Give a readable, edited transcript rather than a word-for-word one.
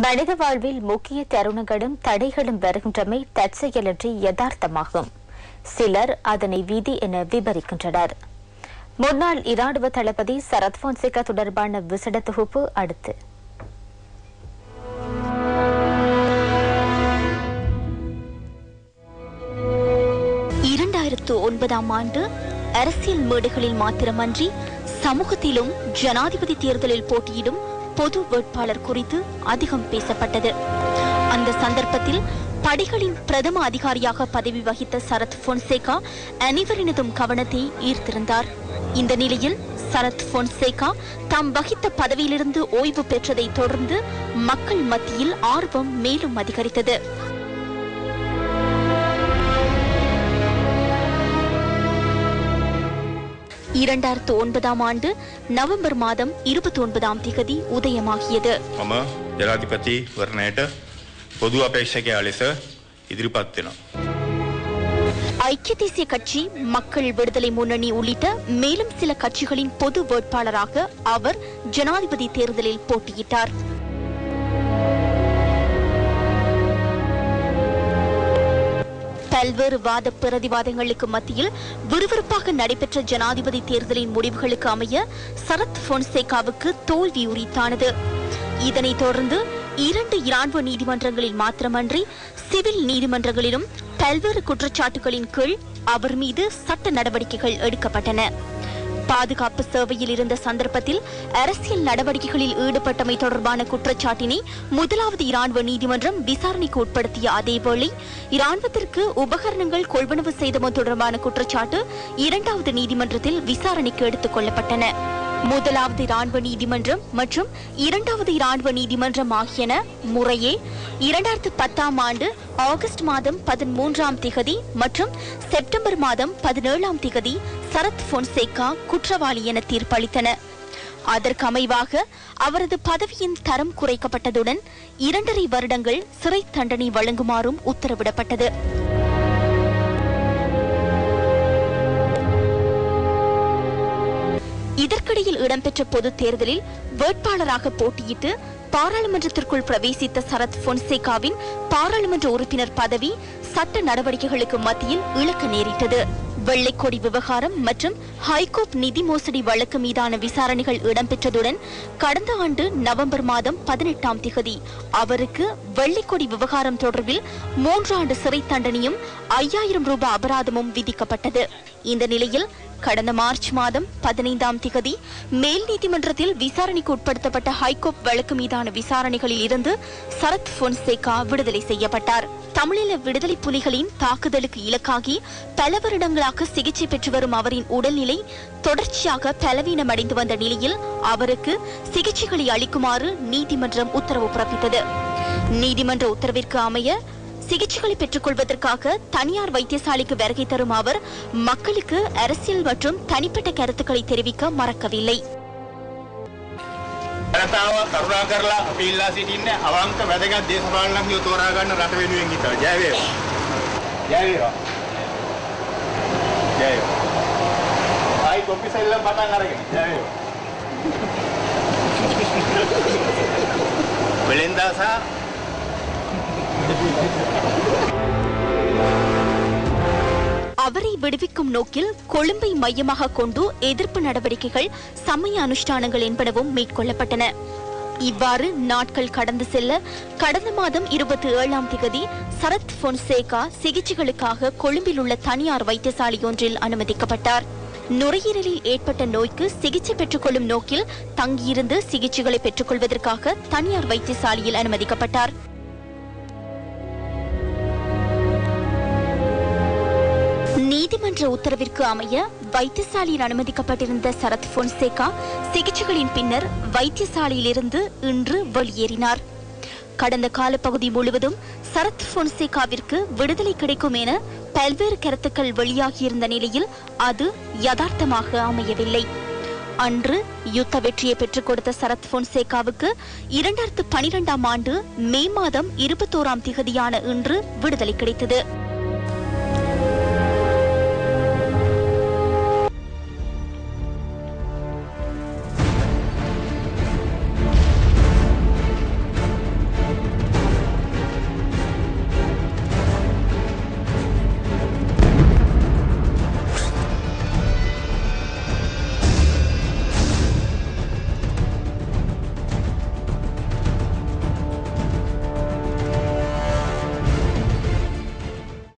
மனித வாழ்வில் முக்கிய தருணங்களும் தடைகளும் வருகின்றமை தற்செயலன்றி யதார்த்தமாகும். சிலர் அதனை விதி என விவரிக்கின்றனர். முன்னாள் இராணுவ தளபதி சரத் பொன்சேகா தொடர்பான விசேட தொகுப்பு அடுத்து. ஆண்டு அரசியல் மேடைகளில் மாத்திரமன்றி சமூகத்திலும் ஜனாதிபதி தேர்தலில் போட்டியிடும் பொது வேட்பாளர் குறித்து அதிகம் பேசப்பட்டது. அந்த சந்தர்ப்பத்தில் படைகளின் பிரதம அதிகாரியாக பதவி வகித்த சரத் பொன்சேகா அனைவரினதும் கவனத்தை ஈர்த்திருந்தார். இந்த நிலையில் சரத் பொன்சேகா தாம் வகித்த பதவியிலிருந்து ஓய்வு பெற்றதை தொடர்ந்து மக்கள் மத்தியில் ஆர்வம் மேலும் அதிகரித்தது. 2009 ஆண்டு நவம்பர் மாதம் 29ஆம் தேதி உதயமாகியது. මම ජනාධිපති වරණයට පොදු අපේක්ෂකයා ලෙස ඉදිරිපත් වෙනවා. ஐக்கிய தேசிய கட்சி, மக்கள் விடுதலை முன்னணி உள்ளிட்ட மேலும் சில கட்சிகளின் பொது வேட்பாளராக அவர் ஜனாதிபதி தேர்தலில் போட்டியிட்டார். பல்வேறு வாத பிரதிவாதங்களுக்கு மத்தியில் விறுவிறுப்பாக நடைபெற்ற ஜனாதிபதி தேர்தலின் முடிவுகளுக்கு அமைய சரத் பொன்சேகாவுக்கு தோல்வி உரித்தானது. இதனைத் தொடர்ந்து 2 இராணுவ நீதிமன்றங்களில் மாத்திரமன்றி சிவில் நீதிமன்றங்களிலும் பல்வேறு குற்றச்சாட்டுகளின் கீழ் அவர் மீது சட்ட நடவடிக்கைகள் எடுக்கப்பட்டன. பாதுகாப்பு சேவையில் இருந்த சந்தர்ப்பத்தில் அரசியல் நடவடிக்கைகளில் ஈடுபட்டமை தொடர்பான குற்றச்சாட்டினை முதலாவது இராணுவ நீதிமன்றம் விசாரணைக்கு உட்படுத்திய அதேவேளை இராணுவத்திற்கு உபகரணங்கள் கொள்வனவு செய்தமை தொடர்பான குற்றச்சாட்டு 2வது நீதிமன்றத்தில் விசாரணைக்கு எடுத்துக் கொள்ளப்பட்டன. முதலாவது இராணுவ நீதிமன்றம் மற்றும் 2வது இராணுவ நீதிமன்றம் ஆகியன முறையே 2010ஆம் ஆண்டு ஆகஸ்ட் மாதம் 13ஆம் தேதி மற்றும் செப்டம்பர் மாதம் 17ஆம் தேதி சரத் பொன்சேகா குற்றவாளி என தீர்ப்பளித்தன. அதற்கு அமைவாக அவரது பதவியின் தரம் குறைக்கப்பட்டதுடன் 2.5 வருடங்கள் சிறை தண்டனை வழங்குமாறும் உத்தரவிடப்பட்டது. இதற்கிடையில் இடம்பெற்ற பொது தேர்தலில் வேட்பாளராக போட்டியிட்டு பாராளுமன்றத்திற்குள் பிரவேசித்த சரத் பொன்சேகாவின் பாராளுமன்ற உறுப்பினர் பதவி சட்ட நடவடிக்கைகளுக்கு மத்தியில் இழக்க நேரிட்டது. வெள்ளைக்கொடி விவகாரம் மற்றும் ஹைகோர்ட் நிதி மோசடி வழக்கு மீதான விசாரணைகள் இடம்பெற்றதுடன் கடந்த ஆண்டு நவம்பர் மாதம் 18ஆம் தேதி அவருக்கு வெள்ளைக்கொடி விவகாரம் தொடர்பில் 3 ஆண்டு சிறை தண்டனையும் 5000 ரூபாய் அபராதமும் விதிக்கப்பட்டது. இந்த நிலையில் கடந்த மார்ச் மாதம் 15ஆம் தேதி மேல் நீதிமன்றத்தில் விசாரணைக்கு உட்படுத்தப்பட்ட ஹைகோர்ட் வழக்கு மீதான விசாரணைகளில் இருந்து சரத் பொன்சேகா விடுதலை செய்யப்பட்டார். தமிழீழ விடுதலை புலிகளின் தாக்குதலுக்கு இலக்காகி பல வருடங்களாக சிகிச்சை பெற்று வரும் அவரின் உடல்நிலை தொடர்ச்சியாக பலவீனமடைந்து வந்த நிலையில் அவருக்கு சிகிச்சைகளை அளிக்குமாறு நீதிமன்றம் உத்தரவு பிறப்பித்தது. நீதிமன்ற உத்தரவிற்கு அமைய சிகிச்சைகளை பெற்றுக் கொள்வதற்காக தனியார் வைத்தியசாலைக்கு வருகை தரும் அவர் மக்களுக்கு அரசியல் மற்றும் தனிப்பட்ட கருத்துக்களை தெரிவிக்க மறக்கவில்லை. அவரை விடுவிக்கும் நோக்கில் கொழும்பை மையமாக கொண்டு எதிர்ப்பு நடவடிக்கைகள், சமய அனுஷ்டானங்கள் என்பனவும் மேற்கொள்ளப்பட்டன. இவ்வாறு நாட்கள் கடந்து செல்ல கடந்த மாதம் 27ஆம் தேதி சரத் பொன்சேகா சிகிச்சைகளுக்காக கொழும்பில் உள்ள தனியார் வைத்தியசாலை ஒன்றில் அனுமதிக்கப்பட்டார். நுரையீரலில் ஏற்பட்ட நோய்க்கு சிகிச்சை பெற்றுக் கொள்ளும் நோக்கில் தங்கியிருந்து சிகிச்சைகளை பெற்றுக் கொள்வதற்காக தனியார் வைத்தியசாலையில் அனுமதிக்கப்பட்டார். நீதிமன்ற உத்தரவிற்கு அமைய வைத்தியசாலையில் அனுமதிக்கப்பட்டிருந்த சரத் பொன்சேகா சிகிச்சைகளின் பின்னர் வைத்தியசாலையிலிருந்து இன்று வெளியேறினார். கடந்த காலப்பகுதி முழுவதும் சரத் பொன்சேகாவிற்கு விடுதலை கிடைக்கும் என பல்வேறு கருத்துக்கள் வெளியாகியிருந்த நிலையில் அது யதார்த்தமாக அமையவில்லை. அன்று யுத்த வெற்றியை பெற்றுக் கொடுத்த சரத் பொன்சேகாவுக்கு 2012ஆம் ஆண்டு மே மாதம் 21ஆம் தேதியான இன்று விடுதலை கிடைத்தது.